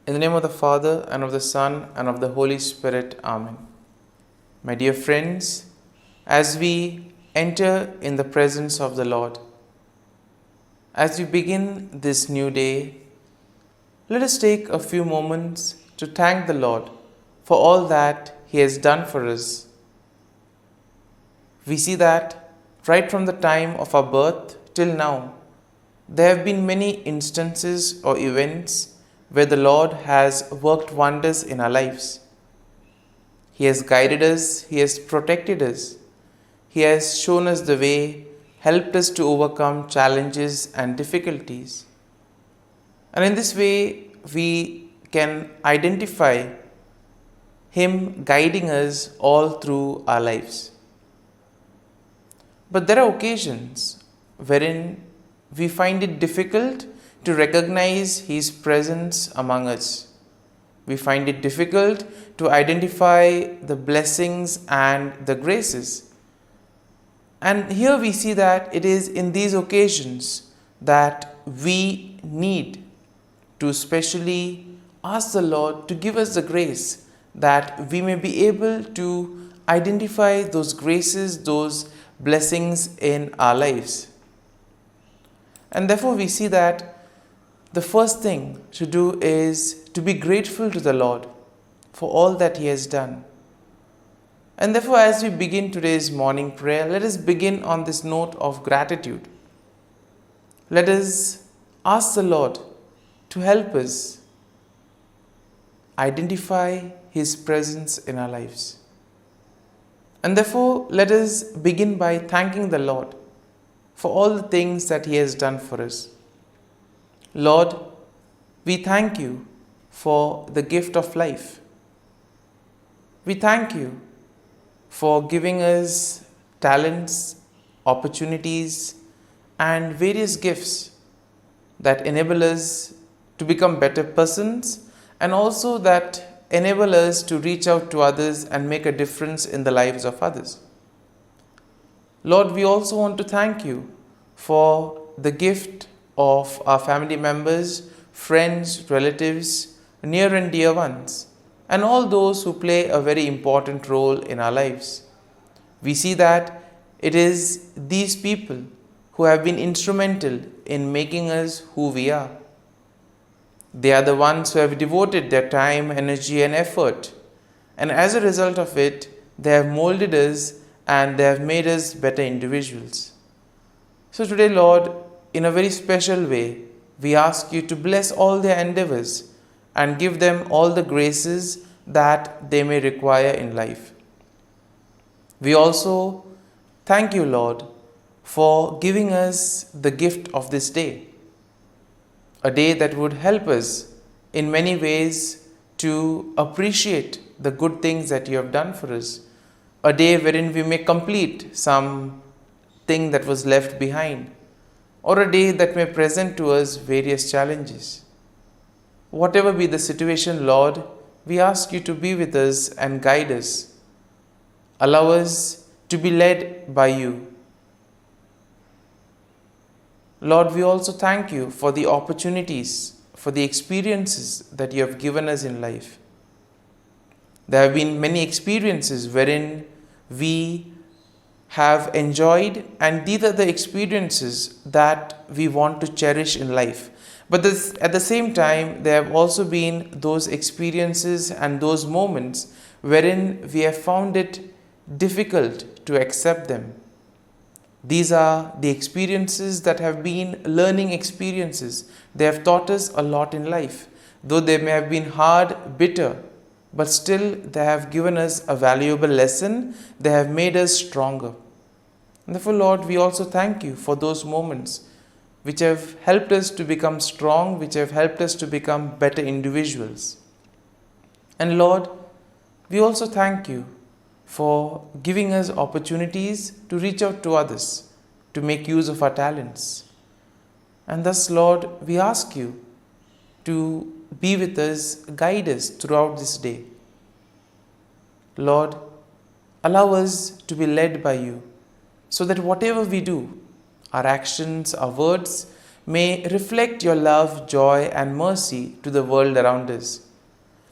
In the name of the Father, and of the Son, and of the Holy Spirit. Amen. My dear friends, as we enter in the presence of the Lord, as we begin this new day, let us take a few moments to thank the Lord for all that He has done for us. We see that right from the time of our birth till now, there have been many instances or events where the Lord has worked wonders in our lives. He has guided us, He has protected us, He has shown us the way, helped us to overcome challenges and difficulties. And in this way, we can identify Him guiding us all through our lives. But there are occasions wherein we find it difficult to recognize His presence among us. We find it difficult to identify the blessings and the graces. And here we see that it is in these occasions that we need to specially ask the Lord to give us the grace that we may be able to identify those graces, those blessings in our lives. And therefore we see that the first thing to do is to be grateful to the Lord for all that He has done. And therefore, as we begin today's morning prayer, let us begin on this note of gratitude. Let us ask the Lord to help us identify His presence in our lives. And therefore, let us begin by thanking the Lord for all the things that He has done for us. Lord, we thank You for the gift of life. We thank You for giving us talents, opportunities, and various gifts that enable us to become better persons and also that enable us to reach out to others and make a difference in the lives of others. Lord, we also want to thank You for the gift of our family members, friends, relatives, near and dear ones, and all those who play a very important role in our lives. We see that it is these people who have been instrumental in making us who we are. They are the ones who have devoted their time, energy, and effort, and as a result of it, they have molded us and they have made us better individuals. So today, Lord, in a very special way, we ask You to bless all their endeavors and give them all the graces that they may require in life. We also thank You, Lord, for giving us the gift of this day, a day that would help us in many ways to appreciate the good things that You have done for us, a day wherein we may complete some thing that was left behind, or a day that may present to us various challenges. Whatever be the situation, Lord, we ask You to be with us and guide us. Allow us to be led by You. Lord, we also thank You for the opportunities, for the experiences that You have given us in life. There have been many experiences wherein we have enjoyed, and these are the experiences that we want to cherish in life. But at the same time, there have also been those experiences and those moments wherein we have found it difficult to accept them. These are the experiences that have been learning experiences. They have taught us a lot in life. Though they may have been hard, bitter, but still they have given us a valuable lesson. They have made us stronger. And therefore, Lord, we also thank You for those moments which have helped us to become strong, which have helped us to become better individuals. And Lord, we also thank You for giving us opportunities to reach out to others, to make use of our talents. And thus, Lord, we ask You to be with us, guide us throughout this day. Lord, allow us to be led by You, so that whatever we do, our actions, our words, may reflect your love, joy, and mercy to the world around us.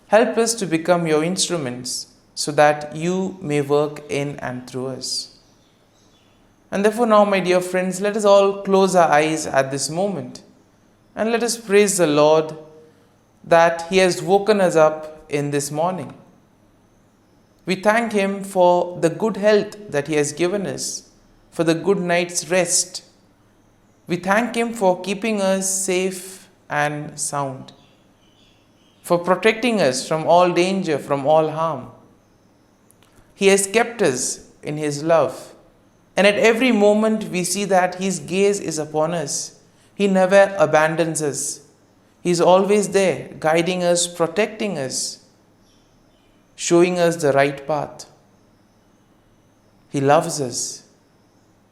Help us to become your instruments so that you may work in and through us. And therefore, now, my dear friends, let us all close our eyes at this moment and let us praise the Lord that He has woken us up in this morning. We thank Him for the good health that He has given us, for the good night's rest. We thank Him for keeping us safe and sound, for protecting us from all danger, from all harm. He has kept us in His love, and at every moment we see that His gaze is upon us. He never abandons us. He is always there, guiding us, protecting us, showing us the right path. He loves us.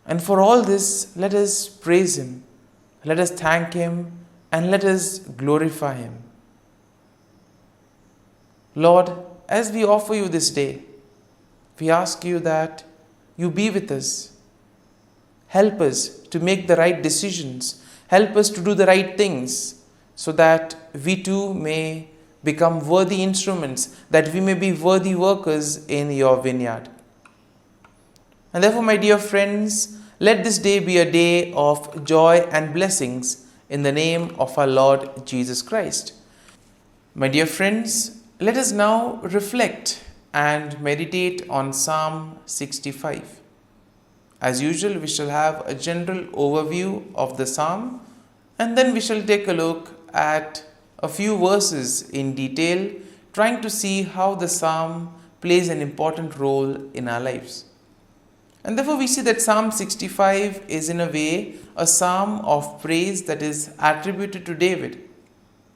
And for all this, let us praise Him, let us thank Him, and let us glorify Him. Lord, as we offer You this day, we ask You that You be with us. Help us to make the right decisions. Help us to do the right things so that we too may become worthy instruments, that we may be worthy workers in Your vineyard. And therefore, my dear friends, let this day be a day of joy and blessings in the name of our Lord Jesus Christ. My dear friends, let us now reflect and meditate on Psalm 65. As usual, we shall have a general overview of the psalm, and then we shall take a look at a few verses in detail, trying to see how the psalm plays an important role in our lives. And therefore, we see that Psalm 65 is in a way a psalm of praise that is attributed to David.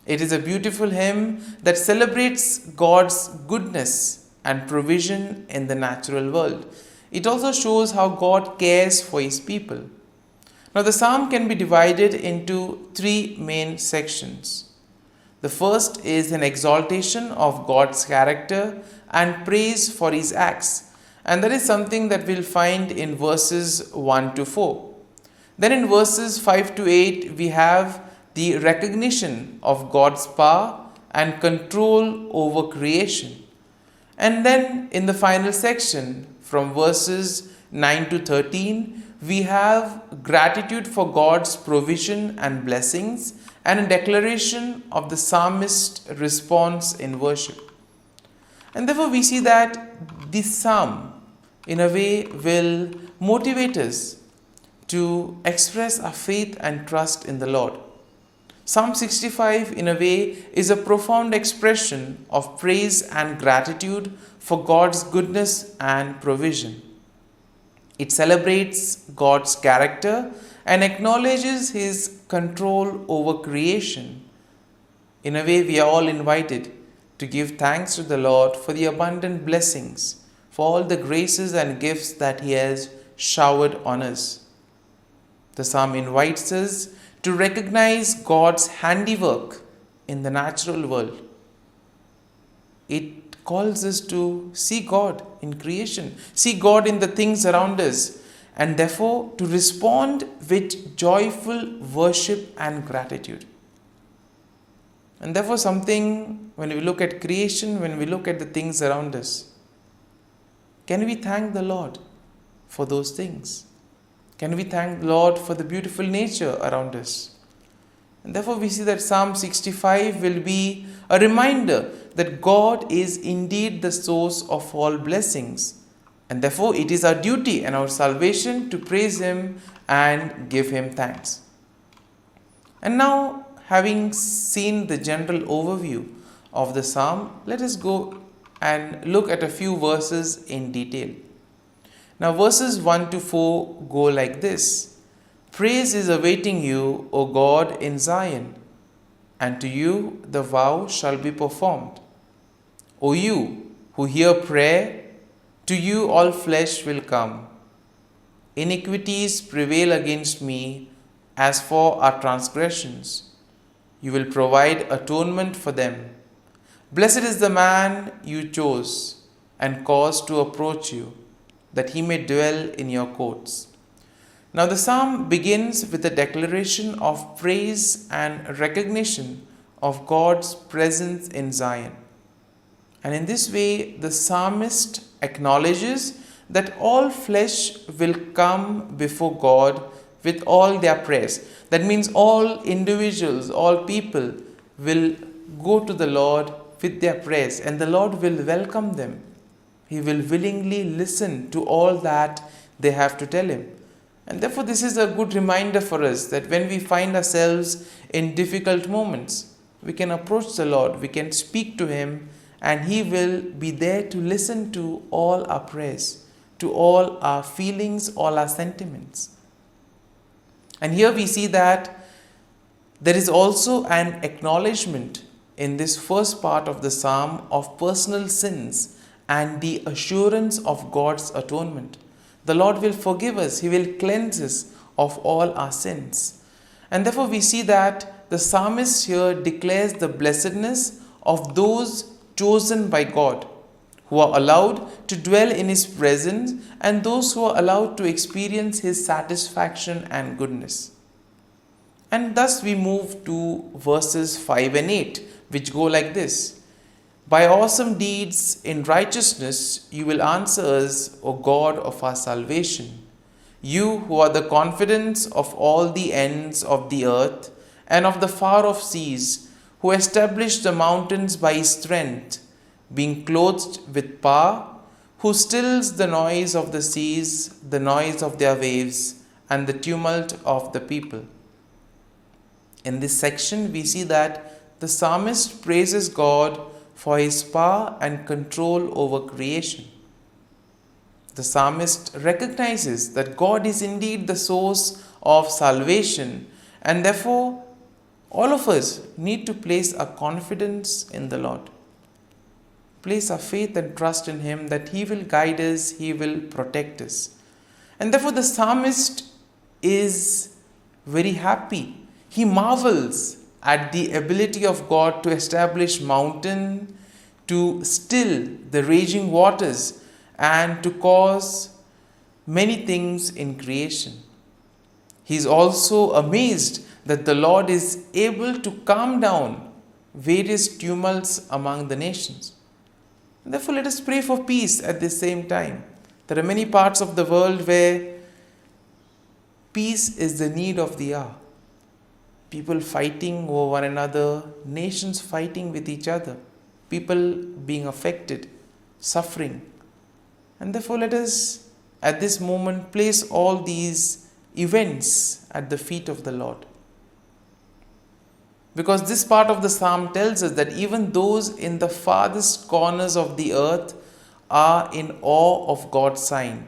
It is a beautiful hymn that celebrates God's goodness and provision in the natural world. It also shows how God cares for His people. Now, the psalm can be divided into three main sections. The first is an exaltation of God's character and praise for His acts. And that is something that we'll find in verses 1 to 4. Then in verses 5 to 8, we have the recognition of God's power and control over creation. And then in the final section, from verses 9 to 13, we have gratitude for God's provision and blessings and a declaration of the psalmist's response in worship. And therefore, we see that this psalm, in a way, will motivate us to express our faith and trust in the Lord. Psalm 65, in a way, is a profound expression of praise and gratitude for God's goodness and provision. It celebrates God's character and acknowledges His control over creation. In a way, we are all invited to give thanks to the Lord for the abundant blessings, for all the graces and gifts that He has showered on us. The psalm invites us to recognize God's handiwork in the natural world. It calls us to see God in creation, see God in the things around us, and therefore to respond with joyful worship and gratitude. And therefore, something, when we look at creation, when we look at the things around us, can we thank the Lord for those things? Can we thank the Lord for the beautiful nature around us? And therefore, we see that Psalm 65 will be a reminder that God is indeed the source of all blessings. And therefore, it is our duty and our salvation to praise Him and give Him thanks. And now, having seen the general overview of the psalm, let us go and look at a few verses in detail. Now, verses 1 to 4 go like this. Praise is awaiting you, O God, in Zion, and to you the vow shall be performed. O you who hear prayer, to you all flesh will come. Iniquities prevail against me as for our transgressions. You will provide atonement for them. Blessed is the man you chose and caused to approach you, that he may dwell in your courts. Now, the psalm begins with a declaration of praise and recognition of God's presence in Zion. And in this way, the psalmist acknowledges that all flesh will come before God with all their praise. That means all individuals, all people will go to the Lord with their praise, and the Lord will welcome them. He will willingly listen to all that they have to tell Him. And therefore, this is a good reminder for us that when we find ourselves in difficult moments, we can approach the Lord, we can speak to Him, and He will be there to listen to all our prayers, to all our feelings, all our sentiments. And here we see that there is also an acknowledgement in this first part of the psalm of personal sins and the assurance of God's atonement. The Lord will forgive us, He will cleanse us of all our sins. And therefore we see that the psalmist here declares the blessedness of those chosen by God, who are allowed to dwell in His presence, and those who are allowed to experience His satisfaction and goodness. And thus we move to verses 5 and 8, which go like this. By awesome deeds in righteousness you will answer us, O God of our salvation. You who are the confidence of all the ends of the earth and of the far off seas, who established the mountains by His strength, being clothed with power, who stills the noise of the seas, the noise of their waves, and the tumult of the people. In this section, we see that the psalmist praises God for His power and control over creation. The psalmist recognizes that God is indeed the source of salvation, and therefore all of us need to place our confidence in the Lord. Place our faith and trust in Him that He will guide us, He will protect us. And therefore the psalmist is very happy. He marvels at the ability of God to establish mountain, to still the raging waters, and to cause many things in creation. He is also amazed that the Lord is able to calm down various tumults among the nations. Therefore, let us pray for peace at the same time. There are many parts of the world where peace is the need of the hour. People fighting over one another, nations fighting with each other, people being affected, suffering. And therefore, let us at this moment place all these events at the feet of the Lord. Because this part of the psalm tells us that even those in the farthest corners of the earth are in awe of God's sign.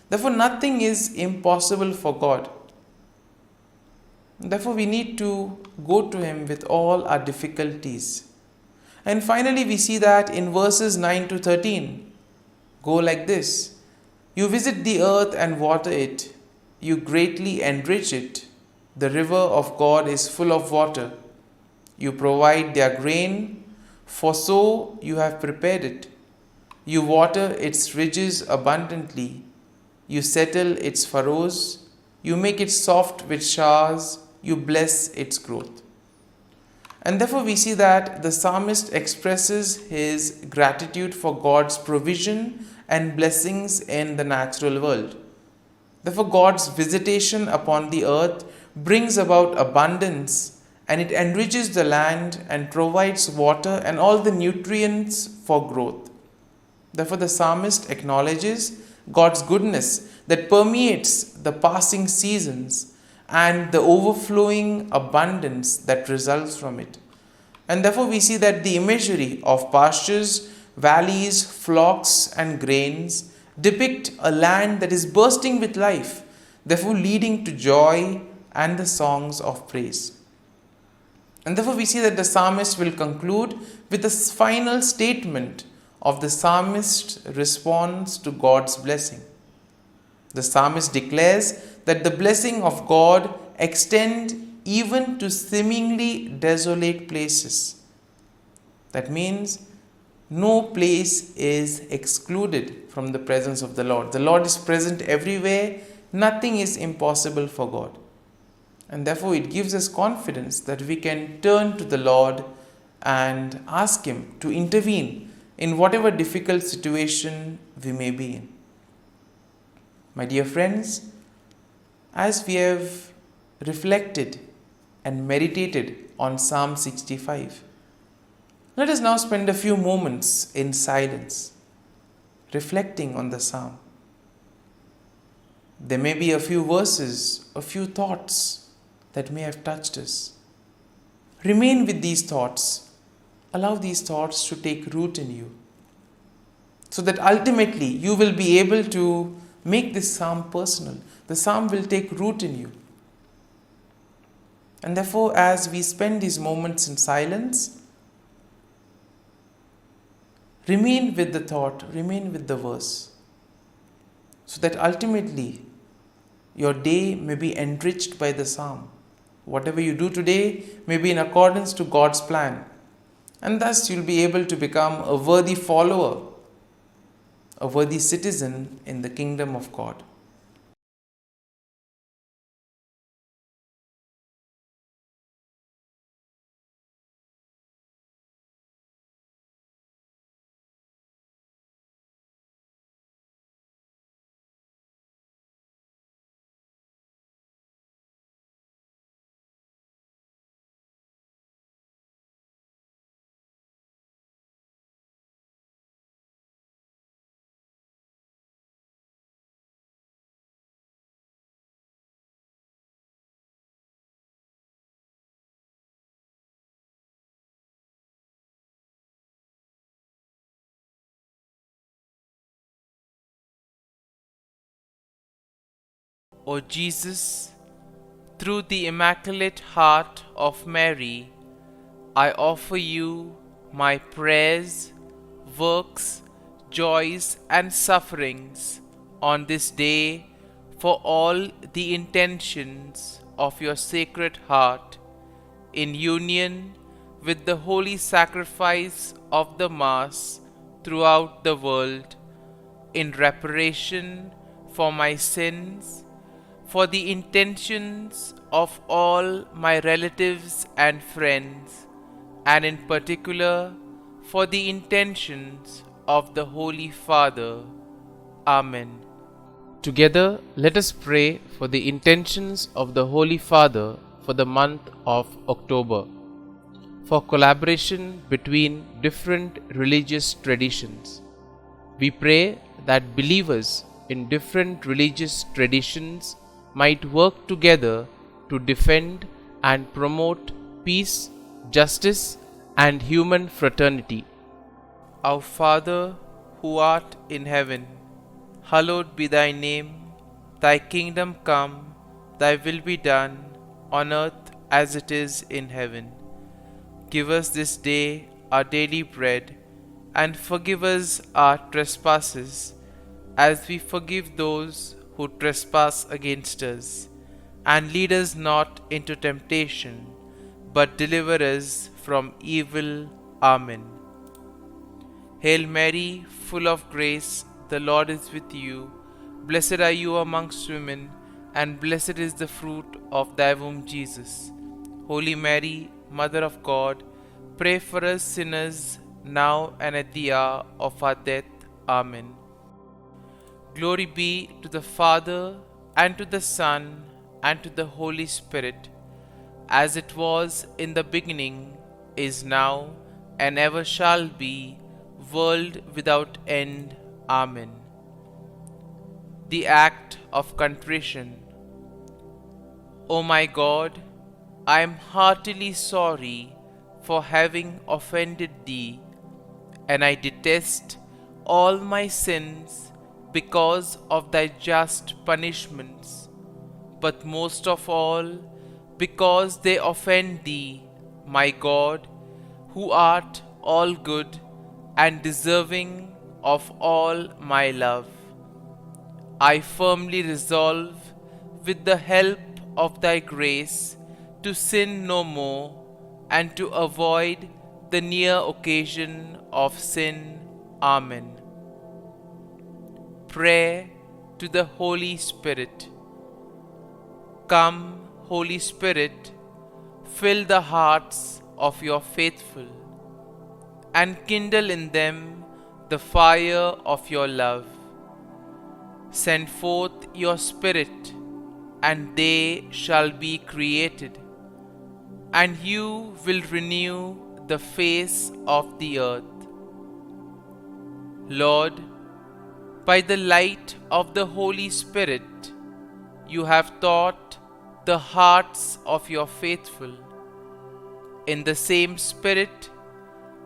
Therefore, nothing is impossible for God. Therefore, we need to go to Him with all our difficulties. And finally, we see that in verses 9 to 13, go like this. You visit the earth and water it. You greatly enrich it. The river of God is full of water. You provide their grain, for so you have prepared it. You water its ridges abundantly. You settle its furrows. You make it soft with showers. You bless its growth. And therefore we see that the psalmist expresses his gratitude for God's provision and blessings in the natural world. Therefore God's visitation upon the earth brings about abundance, and it enriches the land and provides water and all the nutrients for growth. Therefore the psalmist acknowledges God's goodness that permeates the passing seasons and the overflowing abundance that results from it. And therefore we see that the imagery of pastures, valleys, flocks and grains depict a land that is bursting with life, therefore leading to joy and the songs of praise. And therefore we see that the psalmist will conclude with a final statement of the psalmist's response to God's blessing. The psalmist declares that the blessing of God extends even to seemingly desolate places. That means no place is excluded from the presence of the Lord. The Lord is present everywhere, Nothing is impossible for God. And therefore, it gives us confidence that we can turn to the Lord and ask Him to intervene in whatever difficult situation we may be in. My dear friends, as we have reflected and meditated on Psalm 65, let us now spend a few moments in silence, reflecting on the psalm. There may be a few verses, a few thoughts that may have touched us. Remain with these thoughts. Allow these thoughts to take root in you, so that ultimately you will be able to make this psalm personal. The psalm will take root in you. And therefore, as we spend these moments in silence, remain with the thought, remain with the verse, so that ultimately your day may be enriched by the psalm. Whatever you do today may be in accordance to God's plan, and thus you'll be able to become a worthy follower, a worthy citizen in the kingdom of God. O Jesus, through the Immaculate Heart of Mary, I offer you my prayers, works, joys, and sufferings on this day for all the intentions of your Sacred Heart, in union with the holy sacrifice of the Mass throughout the world, in reparation for my sins, for the intentions of all my relatives and friends, and in particular for the intentions of the Holy Father. Amen. Together, let us pray for the intentions of the Holy Father for the month of October, for collaboration between different religious traditions. We pray that believers in different religious traditions might work together to defend and promote peace, justice, and human fraternity. Our Father, who art in heaven, hallowed be thy name. Thy kingdom come, thy will be done, on earth as it is in heaven. Give us this day our daily bread, and forgive us our trespasses, as we forgive those who trespass against us. And lead us not into temptation, but deliver us from evil. Amen. Hail Mary, full of grace, the Lord is with you. Blessed are you amongst women, and blessed is the fruit of thy womb, Jesus. Holy Mary, Mother of God, pray for us sinners, now and at the hour of our death. Amen. Glory be to the Father, and to the Son, and to the Holy Spirit, as it was in the beginning, is now, and ever shall be, world without end. Amen. The act of contrition. O my God, I am heartily sorry for having offended Thee, and I detest all my sins because of Thy just punishments, but most of all because they offend Thee, my God, who art all good and deserving of all my love. I firmly resolve, with the help of Thy grace, to sin no more, and to avoid the near occasion of sin. Amen. Prayer to the Holy Spirit. Come, Holy Spirit, fill the hearts of your faithful and kindle in them the fire of your love. Send forth your Spirit, and they shall be created, and you will renew the face of the earth. Lord, by the light of the Holy Spirit, you have taught the hearts of your faithful. In the same Spirit,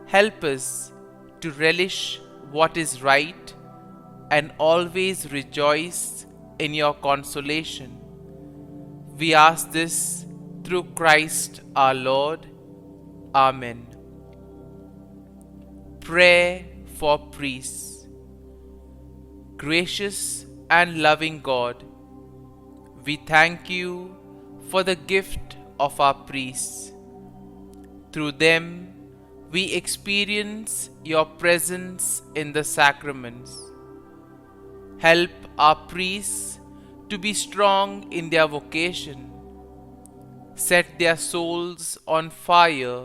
help us to relish what is right and always rejoice in your consolation. We ask this through Christ our Lord. Amen. Prayer for priests. Gracious and loving God, we thank you for the gift of our priests. Through them, we experience your presence in the sacraments. Help our priests to be strong in their vocation. Set their souls on fire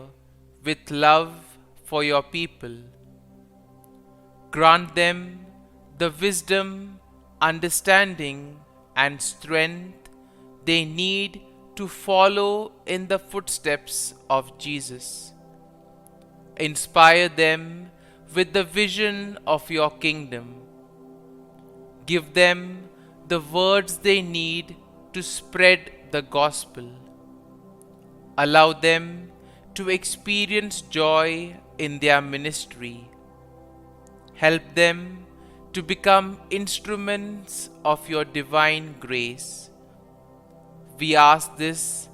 with love for your people. Grant them the wisdom, understanding, and strength they need to follow in the footsteps of Jesus. Inspire them with the vision of your kingdom. Give them the words they need to spread the gospel. Allow them to experience joy in their ministry. Help them to become instruments of your divine grace. We ask this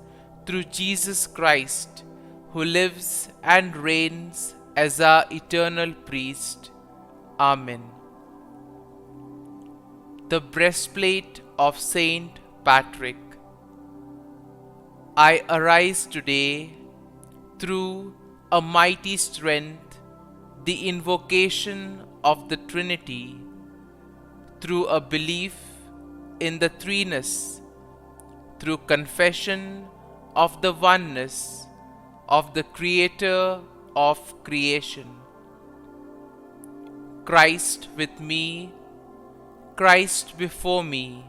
through Jesus Christ, who lives and reigns as our eternal priest. Amen. The breastplate of Saint Patrick. I arise today through a mighty strength, the invocation of the Trinity, through a belief in the threeness, through confession of the oneness of the Creator of creation. Christ with me, Christ before me,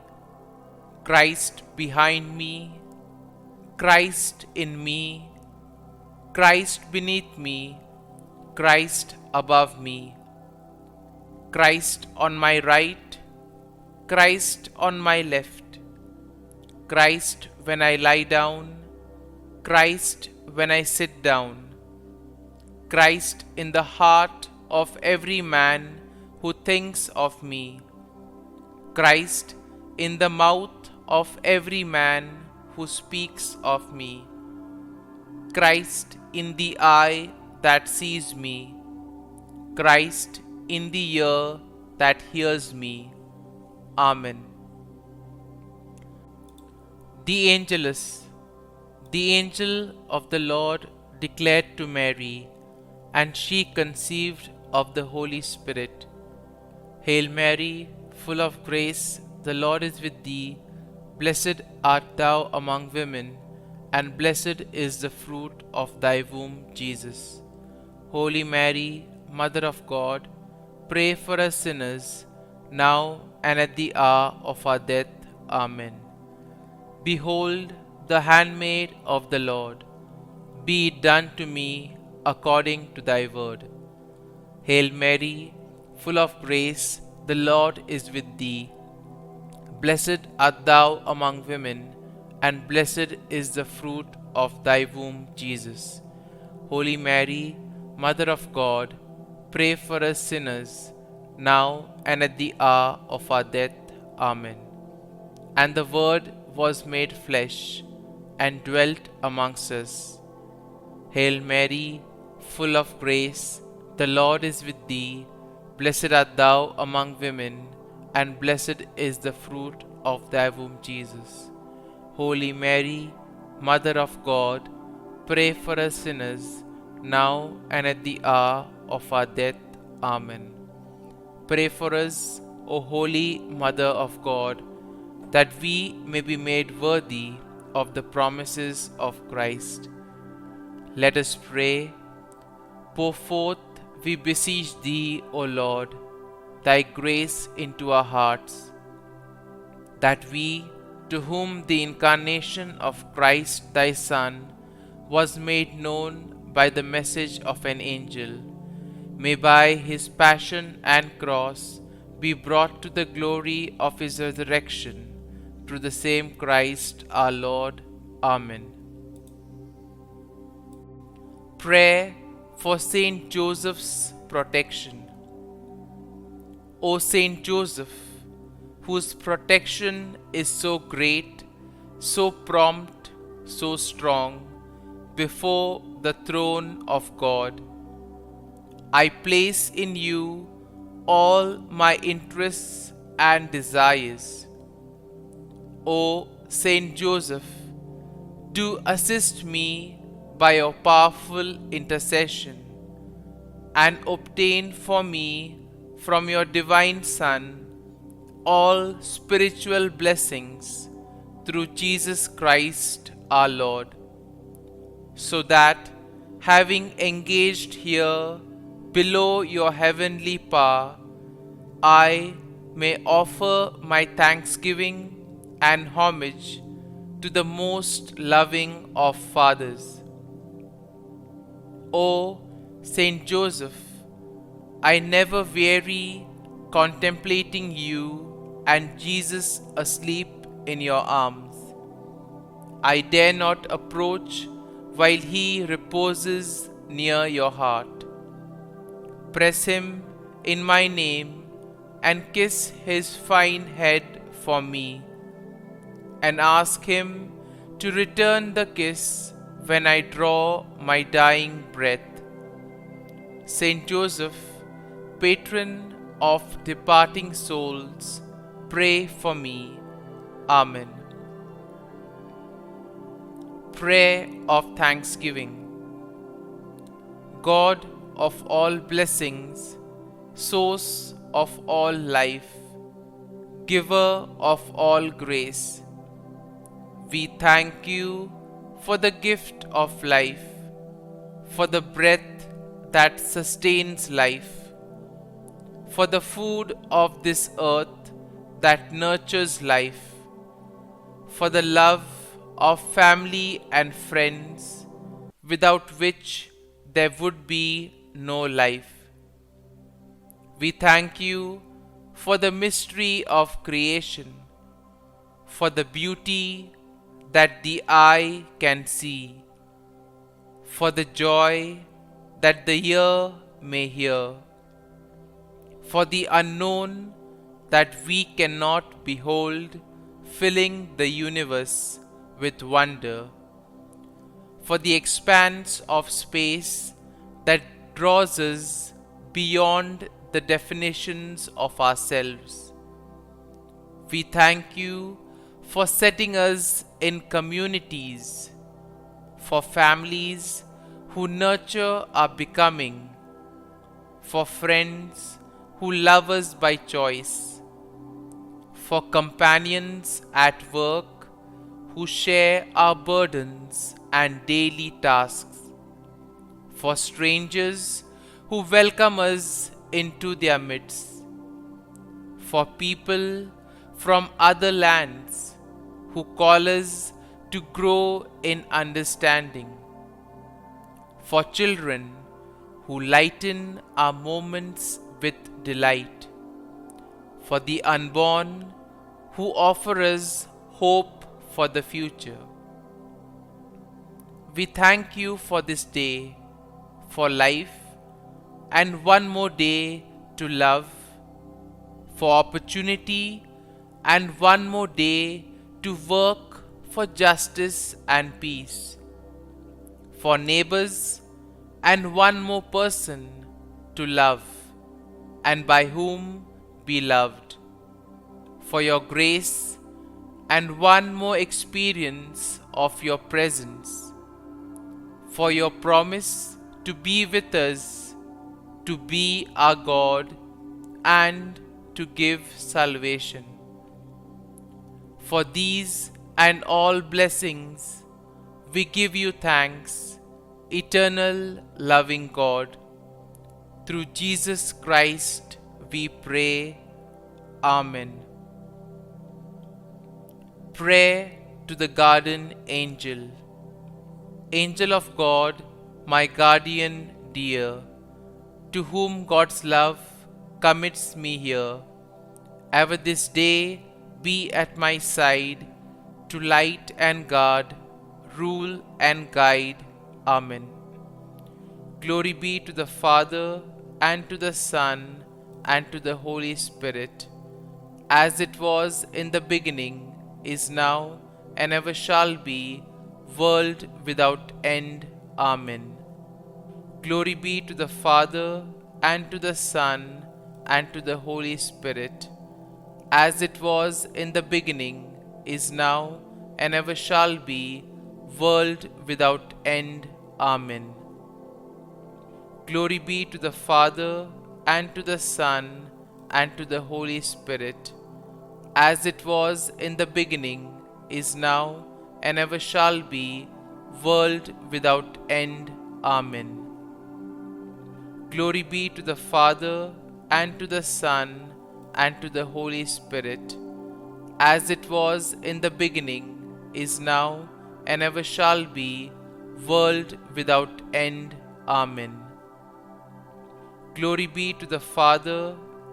Christ behind me, Christ in me, Christ beneath me, Christ above me, Christ on my right, Christ on my left, Christ when I lie down, Christ when I sit down, Christ in the heart of every man who thinks of me, Christ in the mouth of every man who speaks of me, Christ in the eye that sees me, Christ in the ear that hears me. Amen. The Angelus. The angel of the Lord declared to Mary, and she conceived of the Holy Spirit. Hail Mary, full of grace, the Lord is with thee. Blessed art thou among women, and blessed is the fruit of thy womb, Jesus. Holy Mary, Mother of God, pray for us sinners, now and at the hour of our death. Amen. Behold, the handmaid of the Lord, be it done to me according to thy word. Hail Mary, full of grace, the Lord is with thee. Blessed art thou among women, and blessed is the fruit of thy womb, Jesus. Holy Mary, Mother of God, pray for us sinners, now and at the hour of our death. Amen. And the Word was made flesh, and dwelt amongst us. Hail Mary, full of grace, the Lord is with thee. Blessed art thou among women, and blessed is the fruit of thy womb, Jesus. Holy Mary, Mother of God, pray for us sinners, now and at the hour of our death. Amen. Pray for us, O Holy Mother of God. that we may be made worthy of the promises of Christ. Let us pray. Pour forth, we beseech thee, O Lord, thy grace into our hearts, that we, to whom the incarnation of Christ thy Son was made known by the message of an angel, may by his passion and cross be brought to the glory of his resurrection, through the same Christ our Lord. Amen. Prayer for Saint Joseph's protection. O Saint Joseph, whose protection is so great, so prompt, so strong, before the throne of God, I place in you all my interests and desires. O Saint Joseph, do assist me by your powerful intercession, and obtain for me from your divine Son all spiritual blessings through Jesus Christ our Lord, so that, having engaged here below your heavenly power, I may offer my thanksgiving and homage to the most loving of fathers. O Saint Joseph, I never weary contemplating you and Jesus asleep in your arms. I dare not approach while he reposes near your heart. Press him in my name and kiss his fine head for me, and ask him to return the kiss when I draw my dying breath. Saint Joseph, patron of departing souls, pray for me. Amen. Prayer of Thanksgiving. God of all blessings, source of all life, giver of all grace, we thank you for the gift of life, for the breath that sustains life, for the food of this earth that nurtures life, for the love of family and friends, without which there would be no life. We thank you for the mystery of creation, for the beauty that the eye can see, for the joy that the ear may hear, for the unknown that we cannot behold, filling the universe with wonder, for the expanse of space that draws us beyond the definitions of ourselves. We thank you for setting us in communities, for families who nurture our becoming, for friends who love us by choice, for companions at work who share our burdens and daily tasks, for strangers who welcome us into their midst, for people from other lands who call us to grow in understanding, for children who lighten our moments with delight, for the unborn who offer us hope for the future. We thank you for this day, for life, and one more day to love, for opportunity, and one more day to work for justice and peace, for neighbors, and one more person to love, and by whom be loved, for your grace, and one more experience of your presence, for your promise to be with us, to be our God, and to give salvation, For these and all blessings, we give you thanks, eternal loving God. Through Jesus Christ we pray. Amen. Prayer to the Guardian Angel. Angel of God, my guardian dear, to whom God's love commits me here, ever this day be at my side, to light and guard, rule and guide. Amen. Glory be to the Father, and to the Son, and to the Holy Spirit, as it was in the beginning, is now, and ever shall be, world without end. Amen. Glory be to the Father, and to the Son, and to the Holy Spirit, as it was in the beginning, is now, and ever shall be, world without end. Amen. Glory be to the Father, and to the Son, and to the Holy Spirit, as it was in the beginning, is now, and ever shall be, world without end. Amen. Glory be to the Father, and to the Son, and to the Holy Spirit, as it was in the beginning, is now, and ever shall be, world without end. Amen. Glory be to the Father,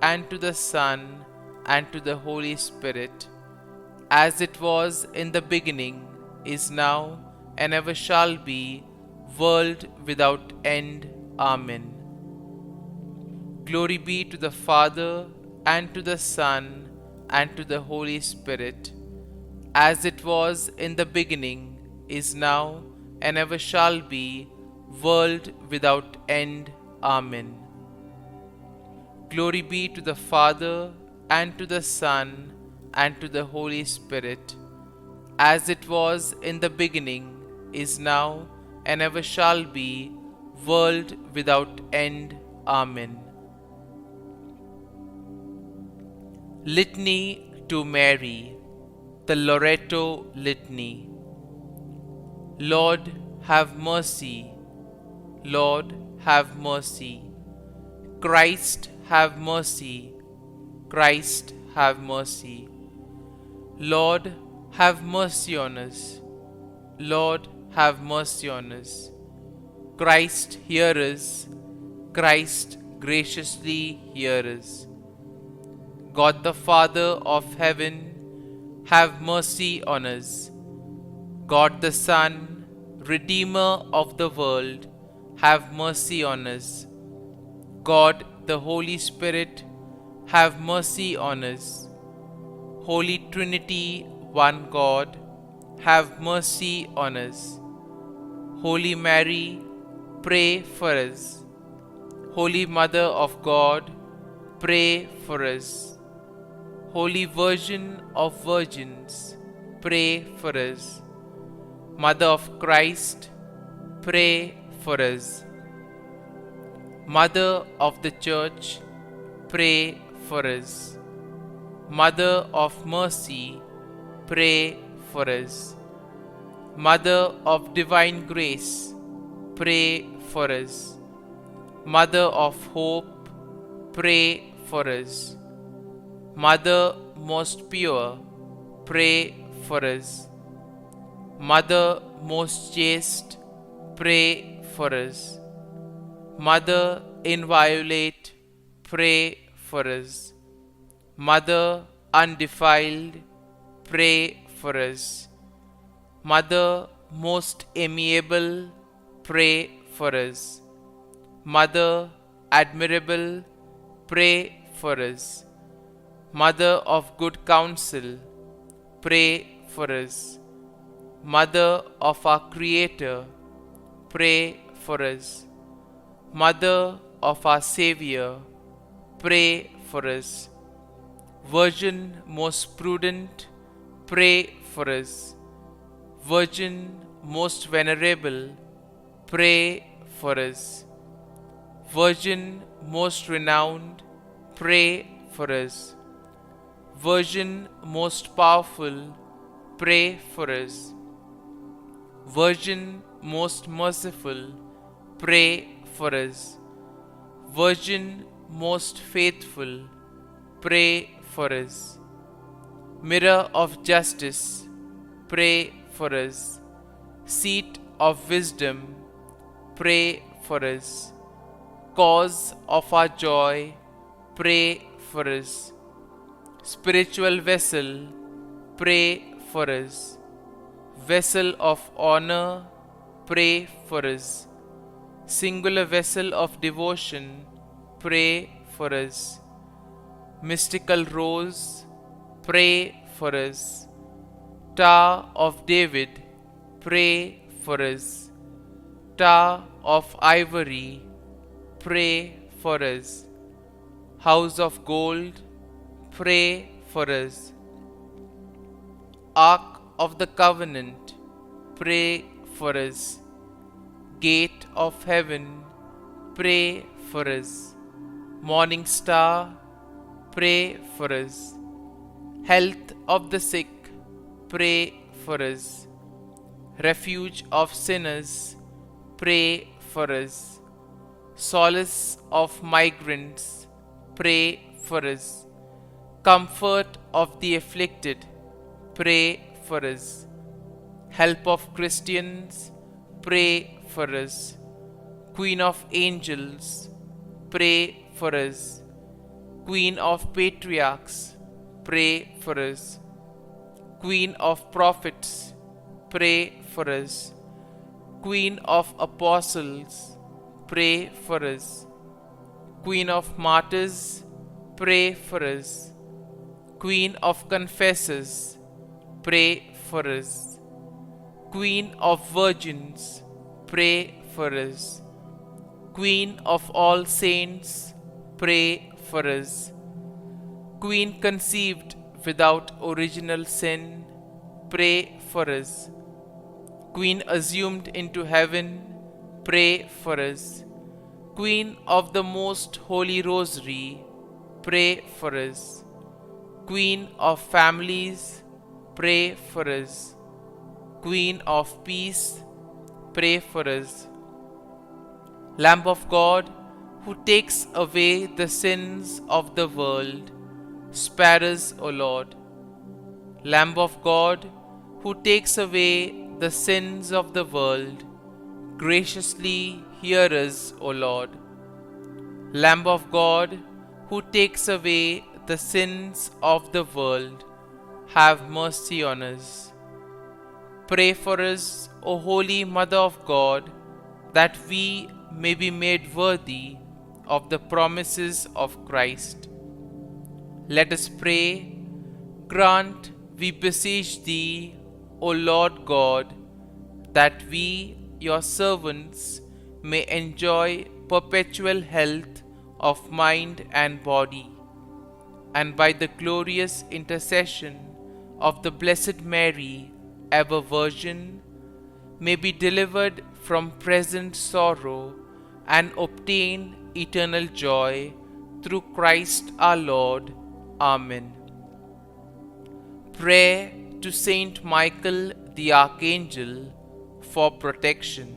and to the Son, and to the Holy Spirit, as it was in the beginning, is now, and ever shall be, world without end. Amen. Glory be to the Father, and to the Son, and to the Holy Spirit, as it was in the beginning, is now, and ever shall be, world without end. Amen. Glory be to the Father, and to the Son, and to the Holy Spirit, as it was in the beginning, is now, and ever shall be, world without end. Amen. Litany to Mary, the Loreto Litany. Lord, have mercy. Lord, have mercy. Christ, have mercy. Christ, have mercy. Lord, have mercy on us. Lord, have mercy on us. Christ, hear us. Christ, graciously hear us. God the Father of heaven, have mercy on us. God the Son, Redeemer of the world, have mercy on us. God the Holy Spirit, have mercy on us. Holy Trinity, one God, have mercy on us. Holy Mary, pray for us. Holy Mother of God, pray for us. Holy Virgin of Virgins, pray for us. Mother of Christ, pray for us. Mother of the Church, pray for us. Mother of Mercy, pray for us. Mother of Divine Grace, pray for us. Mother of Hope, pray for us. Mother most pure, pray for us. Mother most chaste, pray for us. Mother inviolate, pray for us. Mother undefiled, pray for us. Mother most amiable, pray for us. Mother admirable, pray for us. Mother of good counsel, pray for us. Mother of our Creator, pray for us. Mother of our Savior, pray for us. Virgin most prudent, pray for us. Virgin most venerable, pray for us. Virgin most renowned, pray for us. Virgin most powerful, pray for us. Virgin most merciful, pray for us. Virgin most faithful, pray for us. Mirror of justice, pray for us. Seat of wisdom, pray for us. Cause of our joy, pray for us. Spiritual vessel, pray for us. Vessel of honor, pray for us. Singular vessel of devotion, pray for us. Mystical rose, pray for us. Tower of David, pray for us. Tower of ivory, pray for us. House of gold, pray for us. Ark of the covenant, pray for us. Gate of heaven, pray for us. Morning star, pray for us. Health of the sick, pray for us. Refuge of sinners, pray for us. Solace of migrants, pray for us. Comfort of the afflicted, pray for us. Help of Christians, pray for us. Queen of angels, pray for us. Queen of patriarchs, pray for us. Queen of prophets, pray for us. Queen of apostles, pray for us. Queen of martyrs, pray for us. Queen of confessors, pray for us. Queen of virgins, pray for us. Queen of all saints, pray for us. Queen conceived without original sin, pray for us. Queen assumed into heaven, pray for us. Queen of the most holy rosary, pray for us. Queen of families, pray for us. Queen of peace, pray for us. Lamb of God, who takes away the sins of the world, spare us, O Lord. Lamb of God, who takes away the sins of the world, graciously hear us, O Lord. Lamb of God, who takes away the sins of the world, have mercy on us. Pray for us, O Holy Mother of God, that we may be made worthy of the promises of Christ. Let us pray. Grant, we beseech Thee, O Lord God, that we, Your servants, may enjoy perpetual health of mind and body, and by the glorious intercession of the Blessed Mary, ever Virgin, may be delivered from present sorrow and obtain eternal joy through Christ our Lord. Amen. Prayer to Saint Michael the Archangel for protection.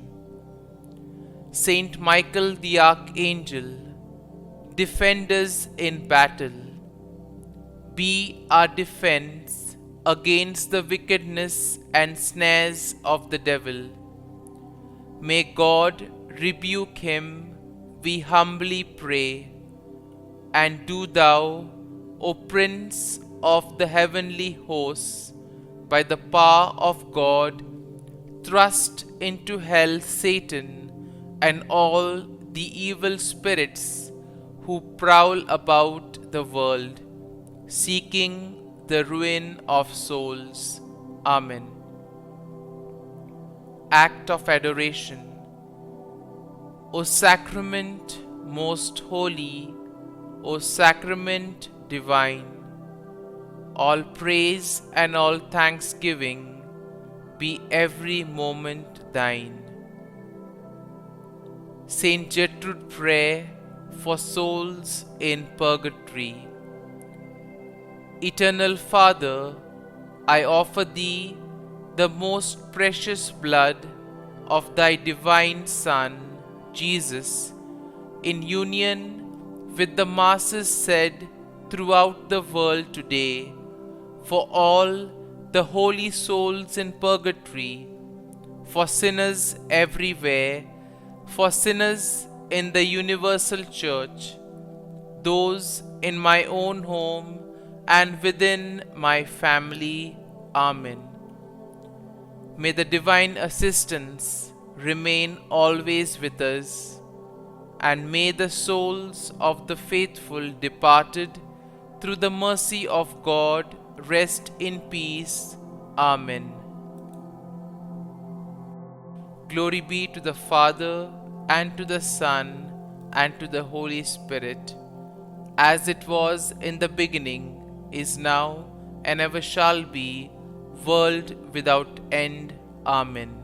Saint Michael the Archangel, defend us in battle. Be our defense against the wickedness and snares of the devil. May God rebuke him, we humbly pray. And do Thou, O Prince of the heavenly hosts, by the power of God, thrust into hell Satan and all the evil spirits who prowl about the world, seeking the ruin of souls. Amen. Act of Adoration. O Sacrament most holy, O Sacrament divine, all praise and all thanksgiving be every moment Thine. Saint Gertrude Prayer for souls in purgatory. Eternal Father, I offer thee the most precious blood of thy divine Son, Jesus, in union with the masses said throughout the world today, for all the holy souls in purgatory, for sinners everywhere, for sinners in the universal church, those in my own home and within my family. Amen. May the divine assistance remain always with us, and may the souls of the faithful departed through the mercy of God rest in peace. Amen. Glory be to the Father, and to the Son, and to the Holy Spirit, as it was in the beginning, is now, and ever shall be, world without end. Amen.